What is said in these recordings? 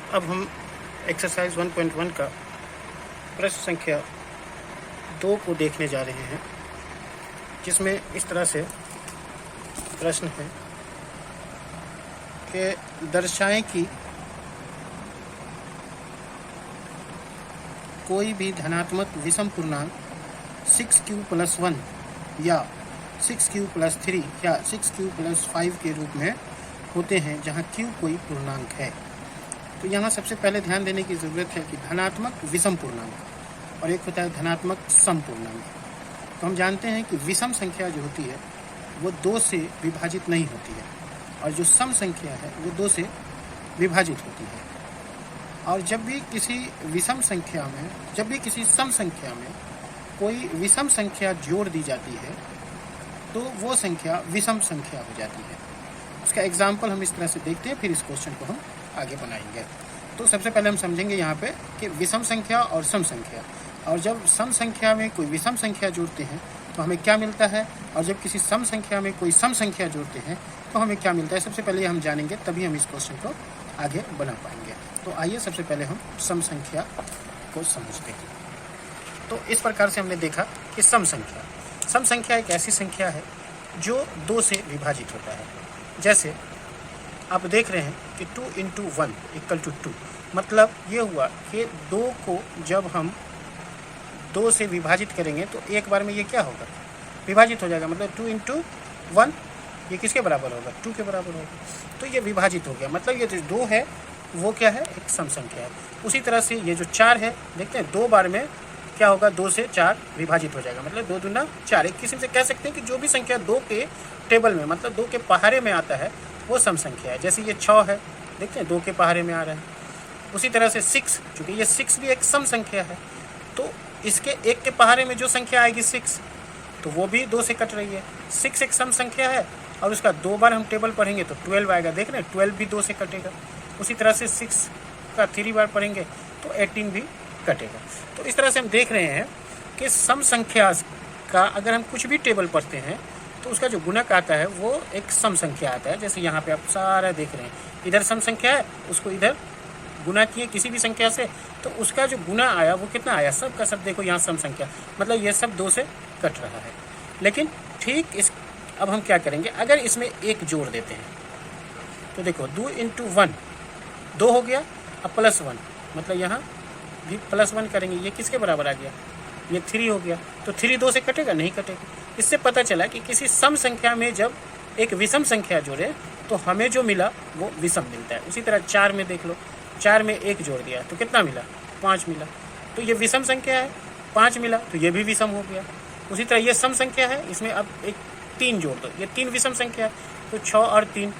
अब हम एक्सरसाइज 1.1 का प्रश्न संख्या 2 को देखने जा रहे हैं, जिसमें इस तरह से प्रश्न है कि दर्शाएं कि कोई भी धनात्मक विषम पूर्णांक 6q+1 या 6q+3 या 6q+5 के रूप में होते हैं, जहां q कोई पूर्णांक है। तो यहाँ सबसे पहले ध्यान देने की ज़रूरत है कि धनात्मक विषम पूर्णांक और एक होता है धनात्मक सम पूर्णांक। तो हम जानते हैं कि विषम संख्या जो होती है वो 2 से विभाजित नहीं होती है, और जो सम संख्या है वो 2 से विभाजित होती है। और जब भी किसी सम संख्या में कोई विषम संख्या जोड़ दी जाती है तो वो संख्या विषम संख्या हो जाती है। उसका एग्जाम्पल हम इस तरह से देखते हैं, फिर इस क्वेश्चन को हम आगे बनाएंगे। तो सबसे पहले हम समझेंगे यहाँ पे कि विषम संख्या और सम संख्या, और जब सम संख्या में कोई विषम संख्या जोड़ते हैं तो हमें क्या मिलता है, और जब किसी सम संख्या में कोई सम संख्या जोड़ते हैं तो हमें क्या मिलता है। सबसे पहले हम जानेंगे, तभी हम इस क्वेश्चन को आगे बना पाएंगे। तो आइए सबसे पहले हम सम संख्या को समझते हैं। तो इस प्रकार से हमने देखा कि सम संख्या एक ऐसी संख्या है जो 2 से विभाजित होता है। जैसे आप देख रहे हैं कि 2 × 1 = 2, मतलब ये हुआ कि 2 को जब हम 2 से विभाजित करेंगे तो एक बार में ये क्या होगा, विभाजित हो जाएगा। मतलब 2 × 1 ये किसके बराबर होगा, 2 के बराबर होगा। तो ये विभाजित हो गया, मतलब ये जो 2 है वो क्या है, एक सम संख्या है। उसी तरह से ये जो 4 है, देखते हैं 2 बार में क्या होगा, 2 से 4 विभाजित हो जाएगा, मतलब 2 दूना 4। एक किस्म से कह सकते हैं कि जो भी संख्या 2 के टेबल में, मतलब 2 के पहाड़े में आता है वो सम संख्या है। जैसे ये 6 है, देखते हैं 2 के पहाड़े में आ रहा है। उसी तरह से 6, चूँकि ये 6 भी एक सम संख्या है, तो इसके 1 के पहाड़े में जो संख्या आएगी 6, तो वो भी 2 से कट रही है। 6 एक सम संख्या है, और उसका 2 बार हम टेबल पढ़ेंगे तो 12 आएगा, देख रहे हैं 12 भी 2 से कटेगा। उसी तरह से 6 का 3 बार पढ़ेंगे तो 18 भी कटेगा। तो इस तरह से हम देख रहे हैं कि सम संख्या का अगर हम कुछ भी टेबल पढ़ते हैं तो उसका जो गुणक आता है वो एक सम संख्या आता है। जैसे यहाँ पे आप सारा देख रहे हैं, इधर सम संख्या है, उसको इधर गुना किए किसी भी संख्या से, तो उसका जो गुना आया वो कितना आया, सब का सब देखो यहाँ सम संख्या, मतलब ये सब 2 से कट रहा है। लेकिन ठीक अब हम क्या करेंगे, अगर इसमें 1 जोड़ देते हैं तो देखो 2 × 1 2 हो गया, अब +1, मतलब यहाँ भी +1 करेंगे, ये किसके बराबर आ गया, ये 3 हो गया। तो 3 2 से कटेगा, नहीं कटेगा। इससे पता चला कि किसी सम संख्या में जब एक विषम संख्या जोड़े तो हमें जो मिला वो विषम मिलता है। उसी तरह 4 में देख लो, 4 में 1 जोड़ दिया तो कितना मिला, 5 मिला, तो ये विषम संख्या है। 5 मिला तो ये भी विषम हो गया। उसी तरह ये सम संख्या है, इसमें अब एक 3 जोड़ दो, ये 3 विषम संख्या है, तो 6 और 3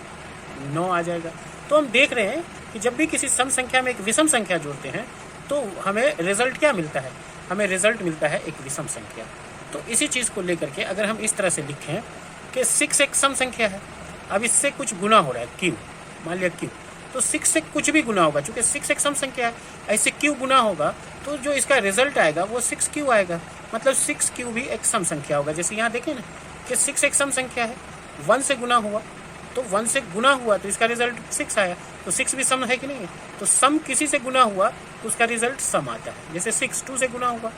9 आ जाएगा। तो हम देख रहे हैं कि जब भी किसी सम संख्या में एक विषम संख्या जोड़ते हैं तो हमें रिजल्ट क्या मिलता है, हमें रिजल्ट मिलता है एक विषम संख्या। तो इसी चीज़ को लेकर के अगर हम इस तरह से लिखें कि 6 एक सम संख्या है, अब इससे कुछ गुना हो रहा है q, मान लिया q, तो 6 से कुछ भी गुना होगा, चूँकि 6 एक सम संख्या है, ऐसे q गुना होगा तो जो इसका रिजल्ट आएगा वो 6q आएगा, मतलब 6q भी एक सम संख्या होगा। जैसे यहाँ देखें ना कि 6 एक सम संख्या है, 1 से गुना हुआ, तो 1 से गुना हुआ तो इसका रिजल्ट 6 आया, तो 6 भी सम है कि नहीं है। तो सम किसी से गुना हुआ तो उसका रिजल्ट सम आता है। जैसे 6 2 से गुना हुआ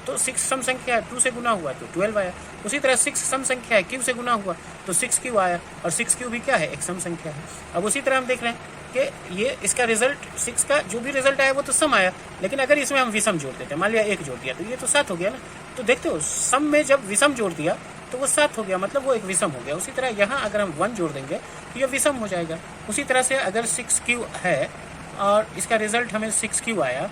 तो 6 सम संख्या है, 2 से गुना हुआ तो 12 आया। उसी तरह 6 सम संख्या है, q से गुना हुआ तो 6q आया, और 6q भी क्या है, एक सम संख्या है। अब उसी तरह हम देख रहे हैं कि ये इसका रिजल्ट 6 का जो भी रिजल्ट आया वो तो सम आया, लेकिन अगर इसमें हम विषम जोड़ देते हैं, मान लिया 1 जोड़ दिया तो ये तो 7 हो गया ना। तो देखते हो सम में जब विषम जोड़ दिया तो वो 7 हो गया, मतलब वो एक विषम हो गया। उसी तरह यहाँ अगर हम 1 जोड़ देंगे तो ये विषम हो जाएगा। उसी तरह से अगर 6q है और इसका रिजल्ट हमें 6q आया,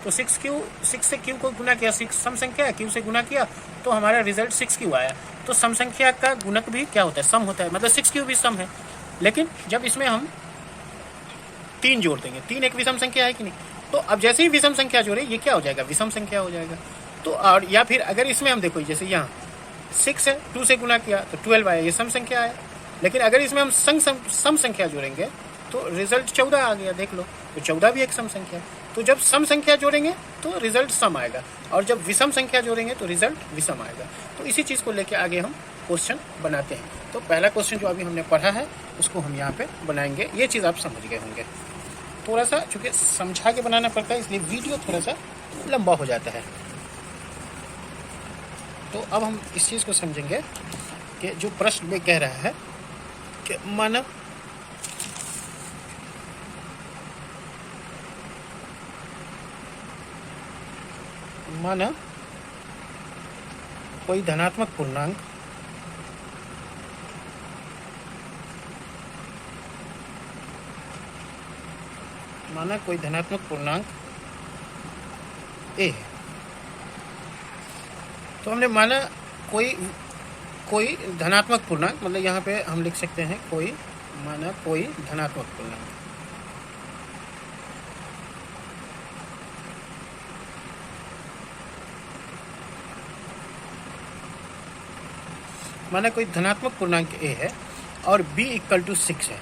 तो 6 से q को गुना किया, 6 सम संख्या है, q से गुना किया तो हमारा रिजल्ट 6q आया। तो सम संख्या का गुणक भी क्या होता है, सम होता है, मतलब 6q भी सम है। लेकिन जब इसमें हम 3 जोड़ देंगे, 3 एक विषम संख्या है कि नहीं, तो अब जैसे ही विषम संख्या जोड़े ये क्या हो जाएगा, विषम संख्या हो जाएगा। तो और या फिर अगर इसमें हम देखो, जैसे यहाँ 6 है, 2 से गुना किया तो 12 आया, ये सम संख्या आया। लेकिन अगर इसमें हम सम संख्या जोड़ेंगे तो रिजल्ट 14 आ गया, देख लो, तो 14 भी एक सम संख्या है। तो जब सम संख्या जोड़ेंगे तो रिजल्ट सम आएगा, और जब विषम संख्या जोड़ेंगे तो रिजल्ट विषम आएगा। तो इसी चीज़ को लेकर आगे हम क्वेश्चन बनाते हैं। तो पहला क्वेश्चन जो अभी हमने पढ़ा है उसको हम यहाँ पे बनाएंगे, ये चीज़ आप समझ गए होंगे। थोड़ा सा चूँकि समझा के बनाना पड़ता है, इसलिए वीडियो थोड़ा सा लंबा हो जाता है। तो अब हम इस चीज़ को समझेंगे कि जो प्रश्न में कह रहा है कि माना कोई धनात्मक पूर्णांक ए है। तो हमने माना कोई धनात्मक पूर्णांक, मतलब यहाँ पे हम लिख सकते हैं कोई धनात्मक पूर्णांक। माना कोई धनात्मक पूर्णांक ए है और b इक्वल टू 6 है।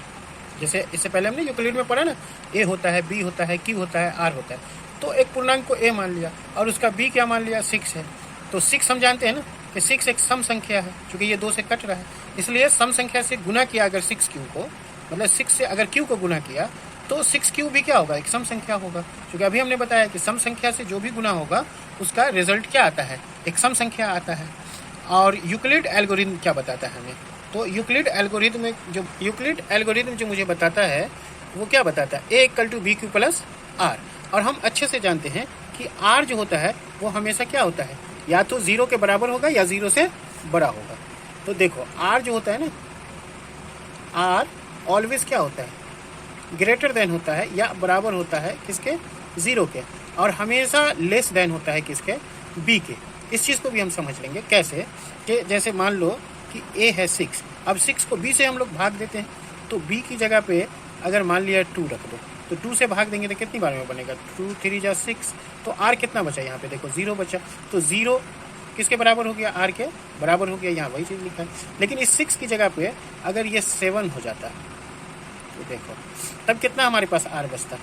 जैसे इससे पहले हमने यूक्लिड में पढ़ा ना, a होता है, b होता है, q होता है, r होता है। तो एक पूर्णांक को a मान लिया और उसका b क्या मान लिया, 6 है। तो 6 हम जानते हैं ना कि 6 एक सम संख्या है, क्योंकि ये 2 से कट रहा है, इसलिए सम संख्या से गुना किया अगर 6q को, मतलब 6 से अगर q को गुना किया तो 6q भी क्या होगा, एक सम संख्या होगा। क्योंकि अभी हमने बताया कि सम संख्या से जो भी गुना होगा उसका रिजल्ट क्या आता है, एक सम संख्या आता है। और यूक्लिड एल्गोरिथम क्या बताता है हमें, तो यूक्लिड एल्गोरिथम जो मुझे बताता है वो क्या बताता है, a equal to BQ plus R. और हम अच्छे से जानते हैं कि r जो होता है वो हमेशा क्या होता है, या तो 0 के बराबर होगा या 0 से बड़ा होगा। तो देखो r जो होता है ना, r ऑलवेज क्या होता है, ग्रेटर देन होता है या बराबर होता है किसके, 0 के, और हमेशा लेस देन होता है किसके, b के। इस चीज़ को भी हम समझ लेंगे कैसे, कि जैसे मान लो कि a है 6, अब 6 को b से हम लोग भाग देते हैं, तो b की जगह पे अगर मान लिया 2 रख दो, तो 2 से भाग देंगे तो कितनी बार में बनेगा, 2 3 जा 6, तो r कितना बचा, यहाँ पे देखो 0 बचा। तो 0 किसके बराबर हो गया, r के बराबर हो गया, यहाँ वही चीज़ लिखा है। लेकिन इस 6 की जगह पे अगर ये 7 हो जाता तो देखो तब कितना हमारे पास r बचता,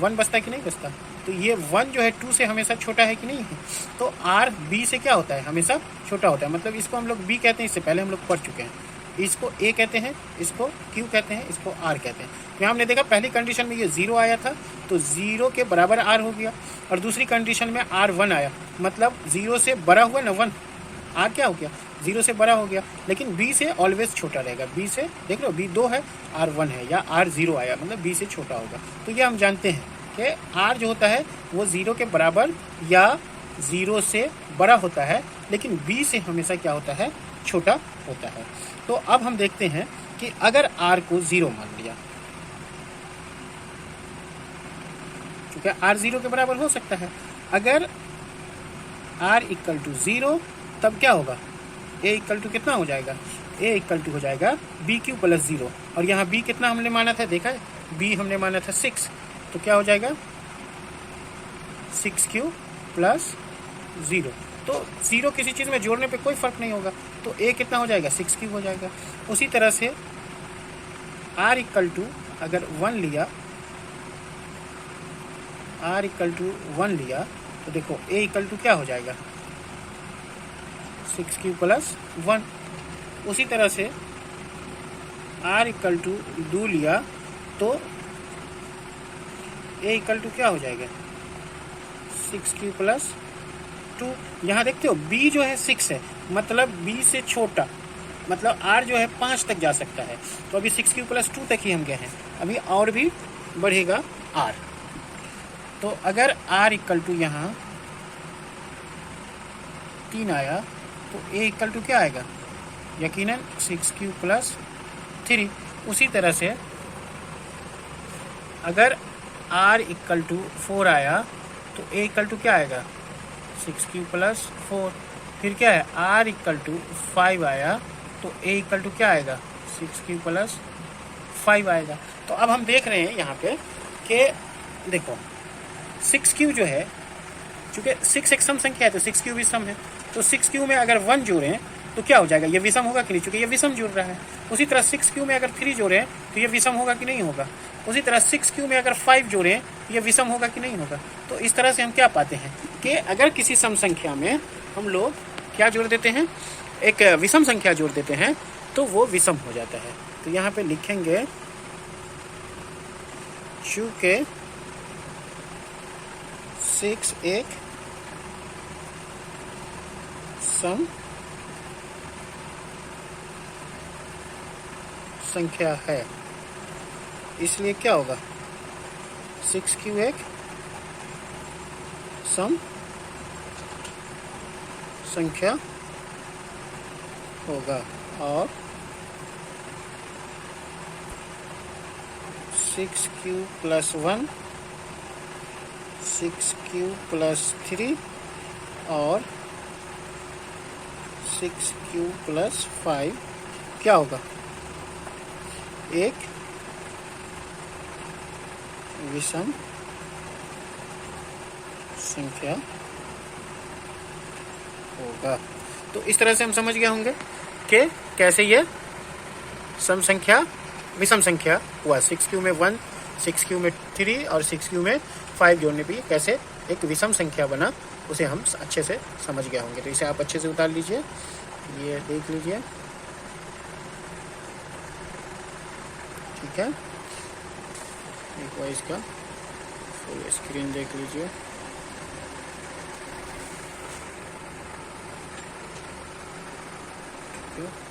1 बचता कि नहीं बचता। तो ये 1 जो है 2 से हमेशा छोटा है कि नहीं है, तो r b से क्या होता है, हमेशा छोटा होता है। मतलब इसको हम लोग b कहते हैं, इससे पहले हम लोग पढ़ चुके हैं। इसको a कहते हैं, इसको q कहते हैं, इसको r कहते हैं। तो हमने देखा पहली कंडीशन में ये 0 आया था तो 0 के बराबर r हो गया, और दूसरी कंडीशन में r 1 आया, मतलब 0 से बड़ा हुआ ना 1, r क्या हो गया, 0 से बड़ा हो गया। लेकिन b से ऑलवेज छोटा रहेगा, b से देख लो b 2 है, r 1 है, या r 0 आया मतलब b से छोटा होगा। तो ये हम जानते हैं कि r जो होता है वो 0 के बराबर या 0 से बड़ा होता है, लेकिन b से हमेशा क्या होता है, छोटा होता है। तो अब हम देखते हैं कि अगर r को 0 मान लिया, क्योंकि r 0 के बराबर हो सकता है, अगर r इक्वल टू 0 तब क्या होगा, a इक्वल टू कितना हो जाएगा, a इक्वल टू हो जाएगा BQ प्लस 0, और यहाँ b कितना हमने माना था, देखा है b हमने माना था 6, तो क्या हो जाएगा 6Q प्लस 0। तो 0 किसी चीज़ में जोड़ने पे कोई फर्क नहीं होगा, तो a कितना हो जाएगा, 6Q हो जाएगा। उसी तरह से r इक्वल टू अगर 1 लिया, r इक्वल टू 1 लिया, तो देखो a इक्वल टू क्या हो जाएगा, 6Q प्लस 1। उसी तरह से r इक्वल टू 2 लिया तो a इक्वल टू क्या हो जाएगा, 6Q प्लस 2। यहाँ देखते हो b जो है 6 है, मतलब b से छोटा, मतलब r जो है 5 तक जा सकता है। तो अभी 6Q प्लस 2 तक ही हम गए हैं, अभी और भी बढ़ेगा r। तो अगर r इक्वल टू यहाँ 3 आया तो a इक्वल टू क्या आएगा, यकीनन 6Q प्लस 3। उसी तरह से अगर r इक्वल टू 4 आया तो a इक्वल टू क्या आएगा, 6Q प्लस 4। फिर क्या है, r इक्वल टू 5 आया तो a इक्वल टू क्या आएगा, 6Q प्लस 5 आएगा। तो अब हम देख रहे हैं यहाँ पे कि देखो 6Q जो है, चूँकि 6 एक सम संख्या है तो 6Q भी सम है, तो 6Q में अगर 1 जोड़ें तो क्या हो जाएगा, ये विषम होगा कि नहीं, चूँकि ये विषम जुड़ रहा है। उसी तरह 6Q में अगर 3 जोड़ें तो ये विषम होगा कि नहीं होगा। उसी तरह 6Q में अगर 5 जोड़ें तो ये विषम होगा कि नहीं होगा। तो इस तरह से हम क्या पाते हैं कि अगर किसी सम संख्या में हम लोग क्या जोड़ देते हैं, एक विषम संख्या जोड़ देते हैं, तो वो विषम हो जाता है। तो यहाँ पे लिखेंगे चूँकि 6 एक सम संख्या है, इसलिए क्या होगा, 6 क्यू एक सम संख्या होगा और 6q + 1 6q + 3 और 6q + 5 क्या होगा, एक विषम संख्या होगा। तो इस तरह से हम समझ गए होंगे कि कैसे ये सम संख्या विषम संख्या हुआ। 6q में 1, 6q में 3 और 6q में 5 जोड़ने पे कैसे एक विषम संख्या बना, उसे हम अच्छे से समझ गए होंगे। तो इसे आप अच्छे से उतार लीजिए, ये देख लीजिए, ठीक है। एक बार इसका फुल स्क्रीन देख लीजिए। ठीक है।